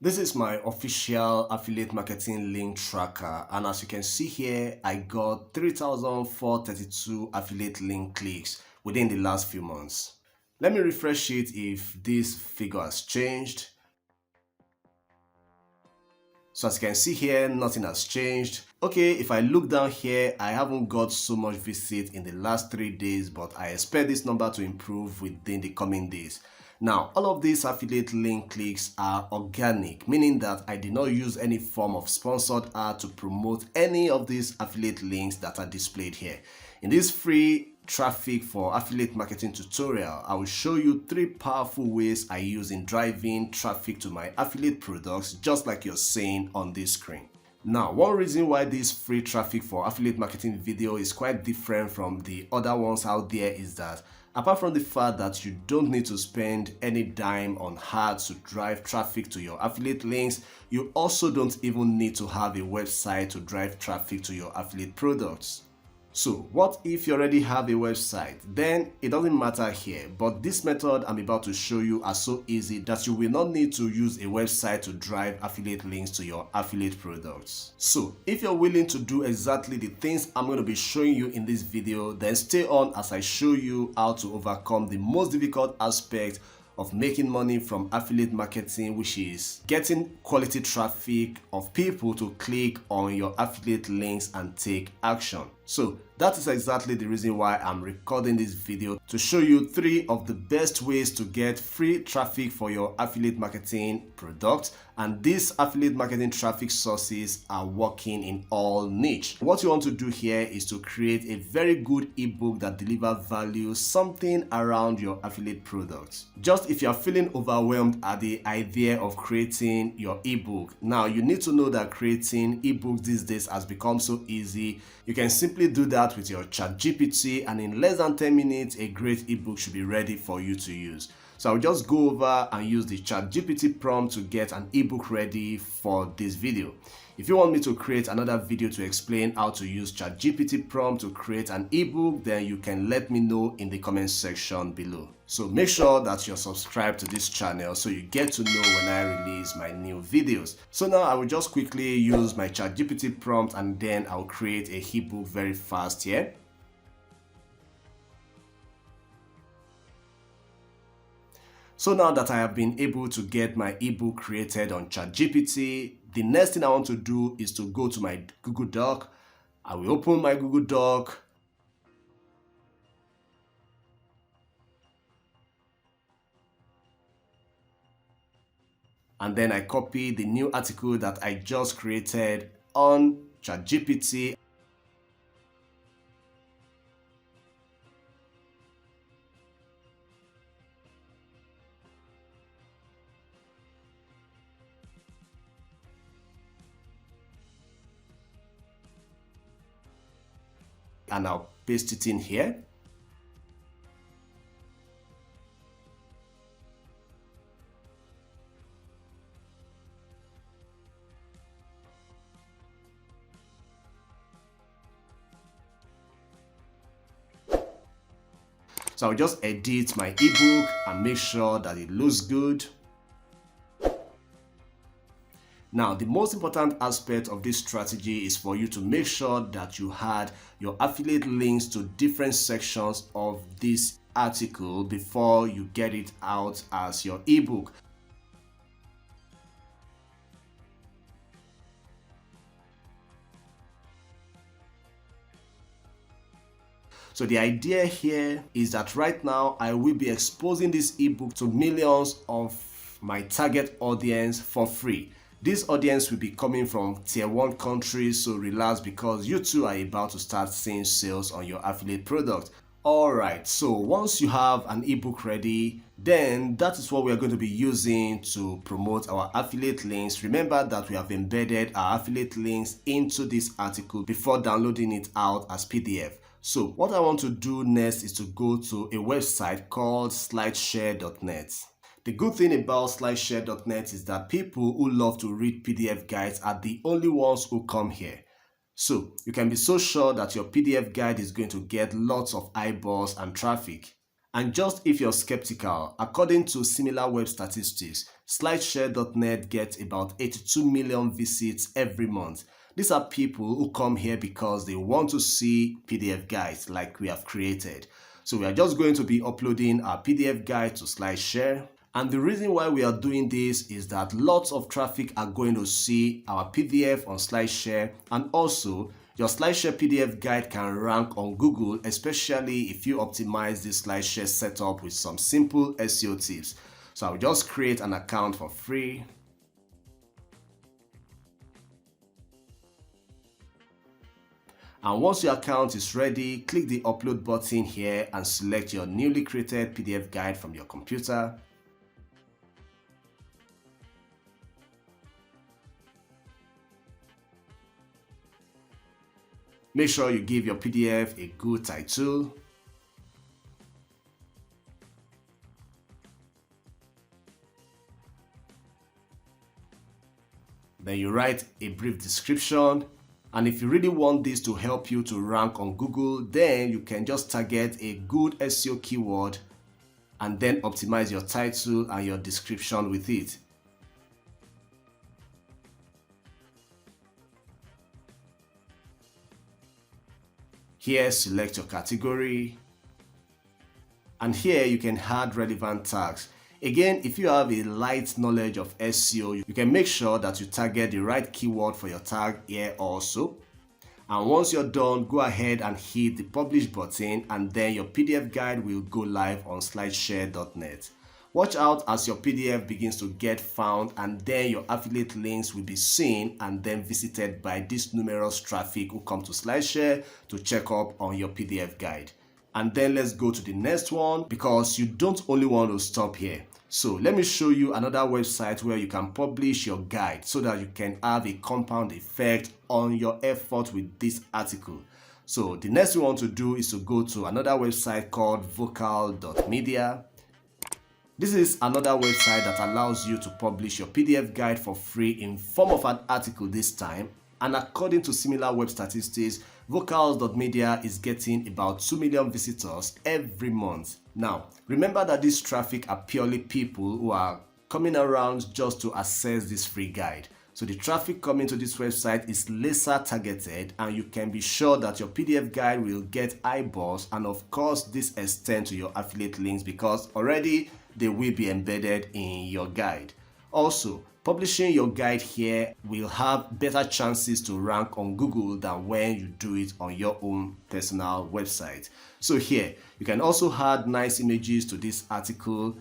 This is my official affiliate marketing link tracker, and as you can see here, I got 3,432 affiliate link clicks within the last few months. Let me refresh it if this figure has changed. So as you can see here, nothing has changed. Okay, if I look down here, I haven't got so much visit in the last 3 days, but I expect this number to improve within the coming days. Now, all of these affiliate link clicks are organic, meaning that I did not use any form of sponsored ad to promote any of these affiliate links that are displayed here. In this free traffic for affiliate marketing tutorial, I will show you 3 powerful ways I use in driving traffic to my affiliate products, just like you're seeing on this screen. Now, one reason why this free traffic for affiliate marketing video is quite different from the other ones out there is that apart from the fact that you don't need to spend any dime on ads to drive traffic to your affiliate links, you also don't even need to have a website to drive traffic to your affiliate products. So what if you already have a website? Then it doesn't matter here, but this method I'm about to show you are so easy that you will not need to use a website to drive affiliate links to your affiliate products. So if you're willing to do exactly the things I'm going to be showing you in this video, then stay on as I show you how to overcome the most difficult aspect of making money from affiliate marketing, which is getting quality traffic of people to click on your affiliate links and take action. So that is exactly the reason why I'm recording this video, to show you 3 of the best ways to get free traffic for your affiliate marketing product, and these affiliate marketing traffic sources are working in all niche. What you want to do here is to create a very good ebook that delivers value, something around your affiliate products. Just if you're feeling overwhelmed at the idea of creating your ebook, now you need to know that creating ebooks these days has become so easy. You can simply do that with your ChatGPT, and in less than 10 minutes a great ebook should be ready for you to use. So I'll just go over and use the ChatGPT prompt to get an ebook ready for this video. If you want me to create another video to explain how to use ChatGPT prompt to create an ebook, then you can let me know in the comment section below. So make sure that you're subscribed to this channel so you get to know when I release my new videos. So now I will just quickly use my ChatGPT prompt and then I'll create a ebook very fast here. So now that I have been able to get my ebook created on ChatGPT, the next thing I want to do is to go to my Google Doc. I will open my Google Doc. And then I copy the new article that I just created on ChatGPT. And I'll paste it in here. So I'll just edit my ebook and make sure that it looks good. Now, the most important aspect of this strategy is for you to make sure that you add your affiliate links to different sections of this article before you get it out as your ebook. So the idea here is that right now I will be exposing this ebook to millions of my target audience for free. This audience will be coming from tier 1 countries, so relax because you too are about to start seeing sales on your affiliate product. Alright, so once you have an ebook ready, then that is what we are going to be using to promote our affiliate links. Remember that we have embedded our affiliate links into this article before downloading it out as PDF. So what I want to do next is to go to a website called slideshare.net. The good thing about slideshare.net is that people who love to read PDF guides are the only ones who come here. So you can be so sure that your PDF guide is going to get lots of eyeballs and traffic. And just if you're skeptical, according to similar web statistics, slideshare.net gets about 82 million visits every month. These are people who come here because they want to see PDF guides like we have created. So we are just going to be uploading our PDF guide to SlideShare. And the reason why we are doing this is that lots of traffic are going to see our PDF on SlideShare, and also your SlideShare PDF guide can rank on Google, especially if you optimize this SlideShare setup with some simple SEO tips. So I'll just create an account for free. And once your account is ready, click the upload button here and select your newly created PDF guide from your computer. Make sure you give your PDF a good title. Then you write a brief description. And if you really want this to help you to rank on Google, then you can just target a good SEO keyword and then optimize your title and your description with it. Here, select your category. And here you can add relevant tags. Again, if you have a light knowledge of SEO, you can make sure that you target the right keyword for your tag here also. And once you're done, go ahead and hit the publish button, and then your PDF guide will go live on slideshare.net. Watch out as your PDF begins to get found, and then your affiliate links will be seen and then visited by this numerous traffic who come to SlideShare to check up on your PDF guide. And then let's go to the next one, because you don't only want to stop here. So let me show you another website where you can publish your guide so that you can have a compound effect on your effort with this article. So the next thing we want to do is to go to another website called vocal.media. This is another website that allows you to publish your PDF guide for free in form of an article this time. And according to similar web statistics, vocals.media is getting about 2 million visitors every month. Now, remember that this traffic are purely people who are coming around just to access this free guide. So the traffic coming to this website is laser targeted, and you can be sure that your PDF guide will get eyeballs, and of course this extends to your affiliate links because already they will be embedded in your guide. Also, publishing your guide here will have better chances to rank on Google than when you do it on your own personal website. So here, you can also add nice images to this article.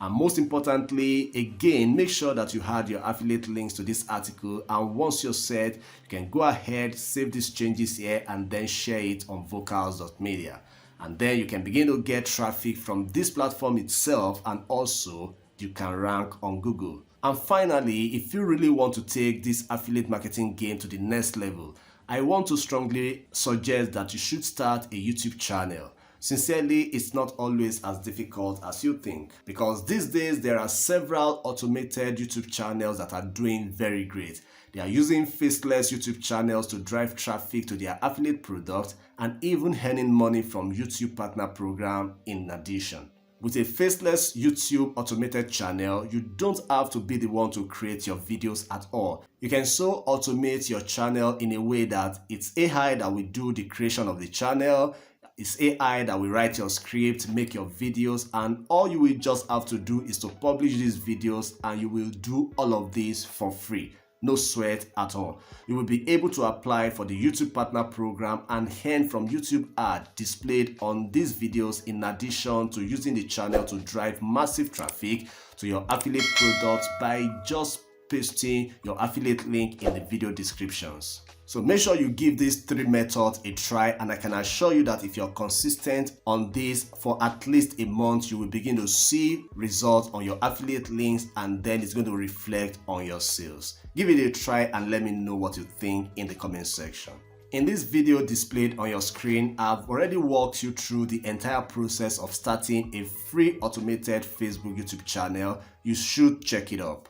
And most importantly, again, make sure that you add your affiliate links to this article. And once you're set, you can go ahead, save these changes here, and then share it on vocals.media. And then you can begin to get traffic from this platform itself, and also you can rank on Google. And finally, if you really want to take this affiliate marketing game to the next level, I want to strongly suggest that you should start a YouTube channel. Sincerely, it's not always as difficult as you think, because these days there are several automated YouTube channels that are doing very great. They are using faceless YouTube channels to drive traffic to their affiliate products and even earning money from YouTube Partner Program in addition. With a faceless YouTube automated channel, you don't have to be the one to create your videos at all. You can so automate your channel in a way that it's AI that will do the creation of the channel, it's AI that will write your script, make your videos, and all you will just have to do is to publish these videos, and you will do all of this for free. No sweat at all. You will be able to apply for the YouTube Partner Program and earn from YouTube ad displayed on these videos, in addition to using the channel to drive massive traffic to your affiliate products by just pasting your affiliate link in the video descriptions. So make sure you give these 3 methods a try, and I can assure you that if you're consistent on this for at least a month, you will begin to see results on your affiliate links, and then it's going to reflect on your sales. Give it a try and let me know what you think in the comment section. In this video displayed on your screen, I've already walked you through the entire process of starting a free automated Facebook YouTube channel. You should check it up.